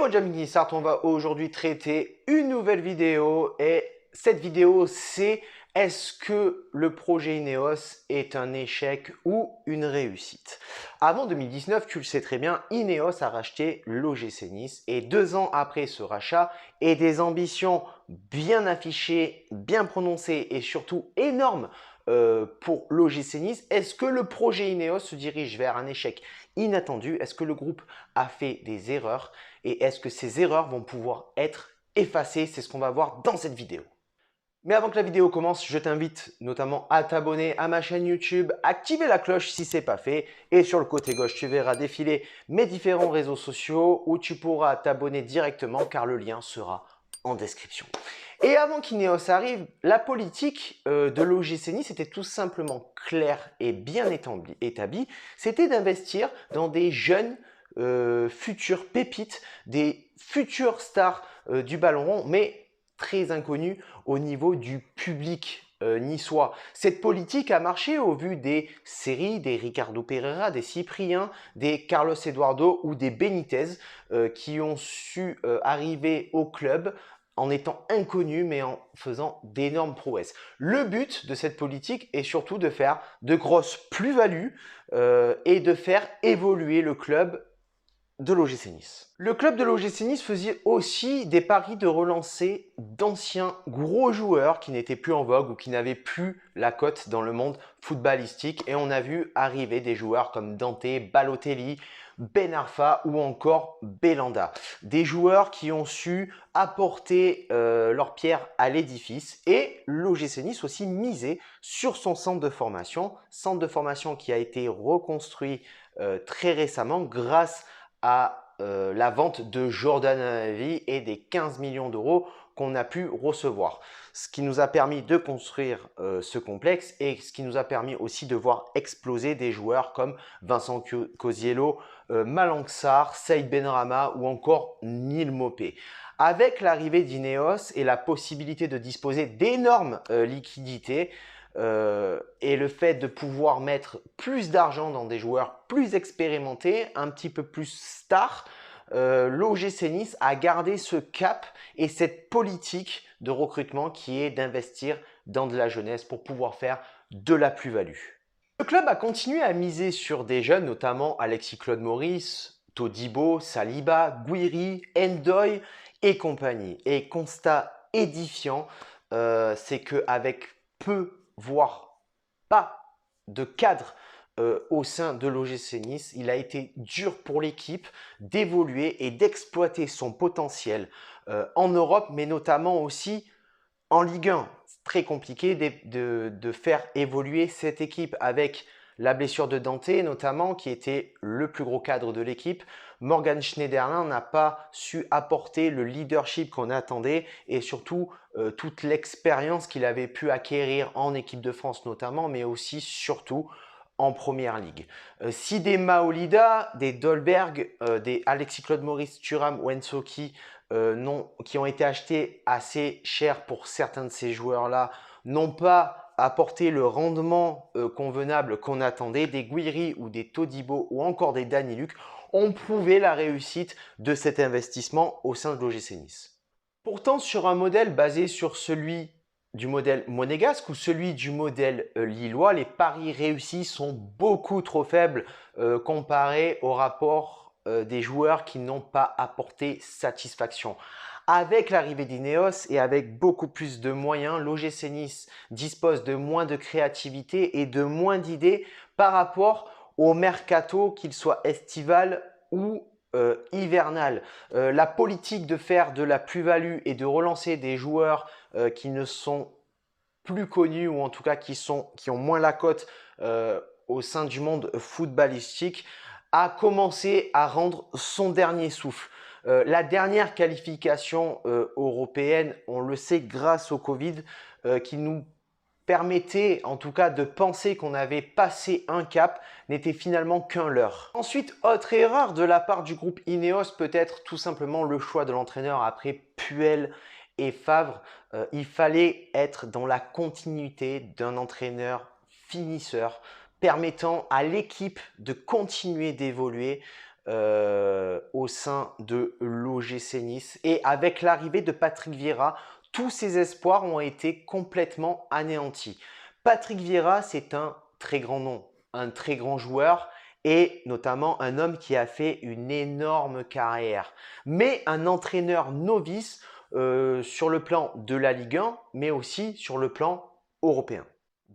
Hello Jamie Start, on va aujourd'hui traiter une nouvelle vidéo et cette vidéo c'est est-ce que le projet Ineos est un échec ou une réussite? Avant 2019, tu le sais très bien, Ineos a racheté l'OGC Nice et 2 ans après ce rachat et des ambitions bien affichées, bien prononcées et surtout énormes pour l'OGC Nice, est-ce que le projet Ineos se dirige vers un échec inattendu? Est-ce que le groupe a fait des erreurs? Et est-ce que ces erreurs vont pouvoir être effacées? C'est ce qu'on va voir dans cette vidéo. Mais avant que la vidéo commence, je t'invite notamment à t'abonner à ma chaîne YouTube, activer la cloche si ce n'est pas fait et sur le côté gauche, tu verras défiler mes différents réseaux sociaux où tu pourras t'abonner directement car le lien sera en description. Et avant qu'Ineos arrive, la politique de l'OGC Nice était tout simplement claire et bien établie. C'était d'investir dans des jeunes futures pépites, des futures stars du ballon rond, mais très inconnus au niveau du public niçois. Cette politique a marché au vu des séries, des Ricardo Pereira, des Cyprien, des Carlos Eduardo ou des Benitez qui ont su arriver au club en étant inconnus mais en faisant d'énormes prouesses. Le but de cette politique est surtout de faire de grosses plus-values et de faire évoluer le club de l'OGC Nice. Le club de l'OGC Nice faisait aussi des paris de relancer d'anciens gros joueurs qui n'étaient plus en vogue ou qui n'avaient plus la cote dans le monde footballistique et on a vu arriver des joueurs comme Dante, Balotelli, Ben Arfa ou encore Belanda. Des joueurs qui ont su apporter leur pierre à l'édifice et l'OGC Nice aussi misé sur son centre de formation qui a été reconstruit très récemment grâce à la vente de Jordan Amavi et des 15 millions d'euros qu'on a pu recevoir. Ce qui nous a permis de construire ce complexe et ce qui nous a permis aussi de voir exploser des joueurs comme Vincent Cosiello, Malang Sarr, Saïd Benrahma ou encore Neil Maupay. Avec l'arrivée d'Ineos et la possibilité de disposer d'énormes liquidités, et le fait de pouvoir mettre plus d'argent dans des joueurs plus expérimentés, un petit peu plus stars, l'OGC Nice a gardé ce cap et cette politique de recrutement qui est d'investir dans de la jeunesse pour pouvoir faire de la plus-value. Le club a continué à miser sur des jeunes, notamment Alexis Claude Maurice, Todibo, Saliba, Guiri, Ndoye et compagnie. Et constat édifiant, c'est qu'avec peu voire pas de cadre au sein de l'OGC Nice, il a été dur pour l'équipe d'évoluer et d'exploiter son potentiel en Europe, mais notamment aussi en Ligue 1. C'est très compliqué de faire évoluer cette équipe avec la blessure de Dante notamment, qui était le plus gros cadre de l'équipe. Morgan Schneiderlin n'a pas su apporter le leadership qu'on attendait et surtout toute l'expérience qu'il avait pu acquérir en équipe de France notamment, mais aussi surtout en Première Ligue. Si des Maolida, des Dolberg, des Alexis Claude Maurice, Thuram ou Ensoki qui ont été achetés assez cher pour certains de ces joueurs-là n'ont pas apporté le rendement convenable qu'on attendait, des Guiri ou des Todibo ou encore des Daniluk ont prouvé la réussite de cet investissement au sein de l'OGC Nice. Pourtant, sur un modèle basé sur celui du modèle monégasque ou celui du modèle lillois, les paris réussis sont beaucoup trop faibles comparés au rapport des joueurs qui n'ont pas apporté satisfaction. Avec l'arrivée d'Ineos et avec beaucoup plus de moyens, l'OGC Nice dispose de moins de créativité et de moins d'idées par rapport au mercato, qu'il soit estival ou hivernal. La politique de faire de la plus-value et de relancer des joueurs qui ne sont plus connus ou en tout cas qui ont moins la cote au sein du monde footballistique a commencé à rendre son dernier souffle. La dernière qualification européenne, on le sait grâce au Covid, qui nous permettait en tout cas de penser qu'on avait passé un cap, n'était finalement qu'un leurre. Ensuite, autre erreur de la part du groupe Ineos, peut-être tout simplement le choix de l'entraîneur après Puel et Favre. Il fallait être dans la continuité d'un entraîneur finisseur, permettant à l'équipe de continuer d'évoluer au sein de l'OGC Nice. Et avec l'arrivée de Patrick Vieira, tous ces espoirs ont été complètement anéantis. Patrick Vieira, c'est un très grand nom, un très grand joueur et notamment un homme qui a fait une énorme carrière. Mais un entraîneur novice sur le plan de la Ligue 1, mais aussi sur le plan européen.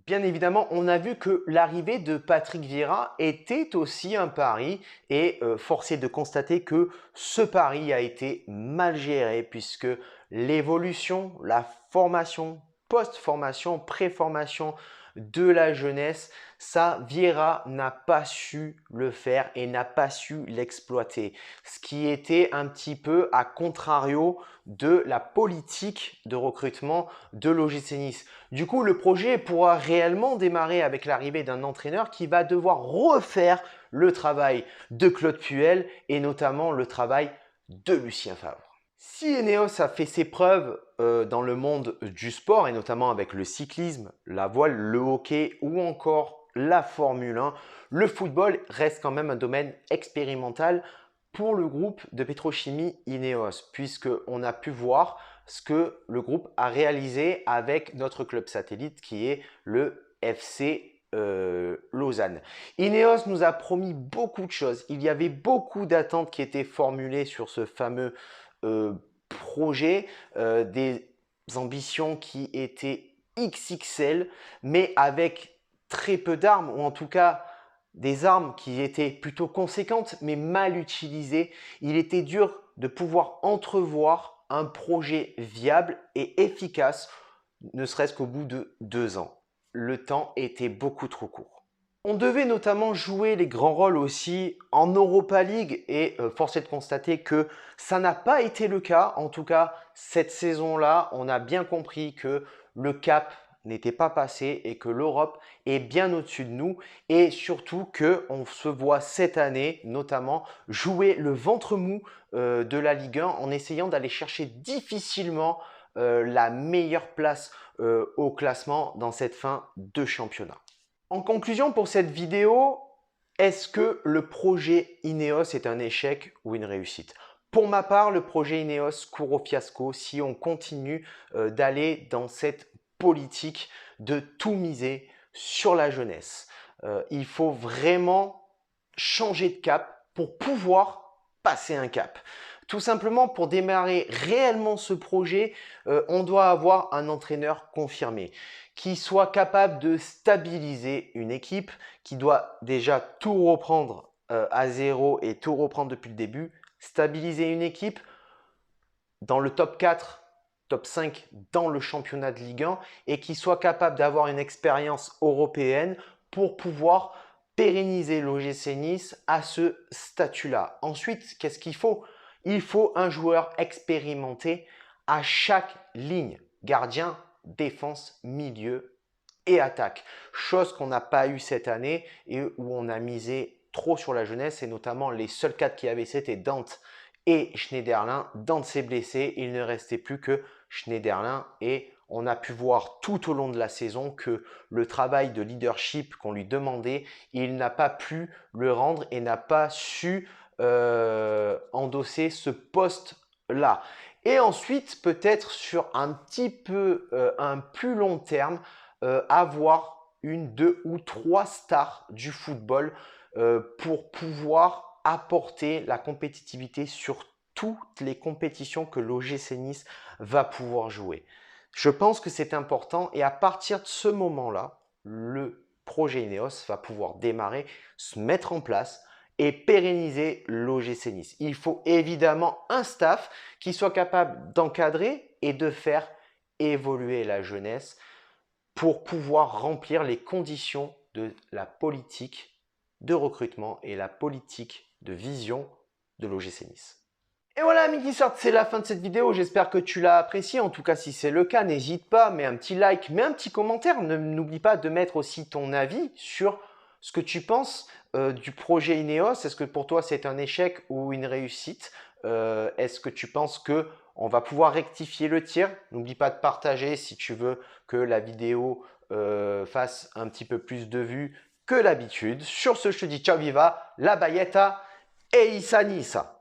Bien évidemment, on a vu que l'arrivée de Patrick Vieira était aussi un pari et force est de constater que ce pari a été mal géré puisque l'évolution, la formation, post-formation, pré-formation de la jeunesse, ça, Vieira n'a pas su le faire et n'a pas su l'exploiter. Ce qui était un petit peu à contrario de la politique de recrutement de l'OGC Nice. Du coup, le projet pourra réellement démarrer avec l'arrivée d'un entraîneur qui va devoir refaire le travail de Claude Puel et notamment le travail de Lucien Favre. Si Ineos a fait ses preuves dans le monde du sport et notamment avec le cyclisme, la voile, le hockey ou encore la Formule 1, le football reste quand même un domaine expérimental pour le groupe de pétrochimie Ineos puisqu'on a pu voir ce que le groupe a réalisé avec notre club satellite qui est le FC Lausanne. Ineos nous a promis beaucoup de choses. Il y avait beaucoup d'attentes qui étaient formulées sur ce fameux projet, des ambitions qui étaient XXL, mais avec très peu d'armes, ou en tout cas des armes qui étaient plutôt conséquentes, mais mal utilisées. Il était dur de pouvoir entrevoir un projet viable et efficace, ne serait-ce qu'au bout de 2 ans. Le temps était beaucoup trop court. On devait notamment jouer les grands rôles aussi en Europa League et force est de constater que ça n'a pas été le cas. En tout cas, cette saison-là, on a bien compris que le cap n'était pas passé et que l'Europe est bien au-dessus de nous et surtout qu'on se voit cette année notamment jouer le ventre mou de la Ligue 1 en essayant d'aller chercher difficilement la meilleure place au classement dans cette fin de championnat. En conclusion pour cette vidéo, est-ce que le projet Ineos est un échec ou une réussite? Pour ma part, le projet Ineos court au fiasco si on continue d'aller dans cette politique de tout miser sur la jeunesse. Il faut vraiment changer de cap pour pouvoir passer un cap. Tout simplement, pour démarrer réellement ce projet, on doit avoir un entraîneur confirmé qui soit capable de stabiliser une équipe, qui doit déjà tout reprendre à zéro et tout reprendre depuis le début, stabiliser une équipe dans le top 4, top 5 dans le championnat de Ligue 1 et qui soit capable d'avoir une expérience européenne pour pouvoir pérenniser l'OGC Nice à ce statut-là. Ensuite, qu'est-ce qu'il faut? Il faut un joueur expérimenté à chaque ligne. Gardien, défense, milieu et attaque. Chose qu'on n'a pas eu cette année et où on a misé trop sur la jeunesse et notamment les seuls cadres qui avaient c'était Dante et Schneiderlin. Dante s'est blessé, il ne restait plus que Schneiderlin et on a pu voir tout au long de la saison que le travail de leadership qu'on lui demandait, il n'a pas pu le rendre et n'a pas su endosser ce poste-là. Et ensuite, peut-être sur un petit peu un plus long terme, avoir une, 2 ou 3 stars du football pour pouvoir apporter la compétitivité sur toutes les compétitions que l'OGC Nice va pouvoir jouer. Je pense que c'est important et à partir de ce moment-là, le projet Ineos va pouvoir démarrer, se mettre en place et pérenniser l'OGC Nice. Il faut évidemment un staff qui soit capable d'encadrer et de faire évoluer la jeunesse pour pouvoir remplir les conditions de la politique de recrutement et la politique de vision de l'OGC Nice. Et voilà amis qui sortent, c'est la fin de cette vidéo, j'espère que tu l'as apprécié, en tout cas si c'est le cas, n'hésite pas, mets un petit like, mets un petit commentaire, n'oublie pas de mettre aussi ton avis sur ce que tu penses du projet Ineos, est-ce que pour toi c'est un échec ou une réussite? Est-ce que tu penses que on va pouvoir rectifier le tir? N'oublie pas de partager si tu veux que la vidéo fasse un petit peu plus de vues que l'habitude. Sur ce, je te dis ciao viva, la bayetta et Issa Nissa.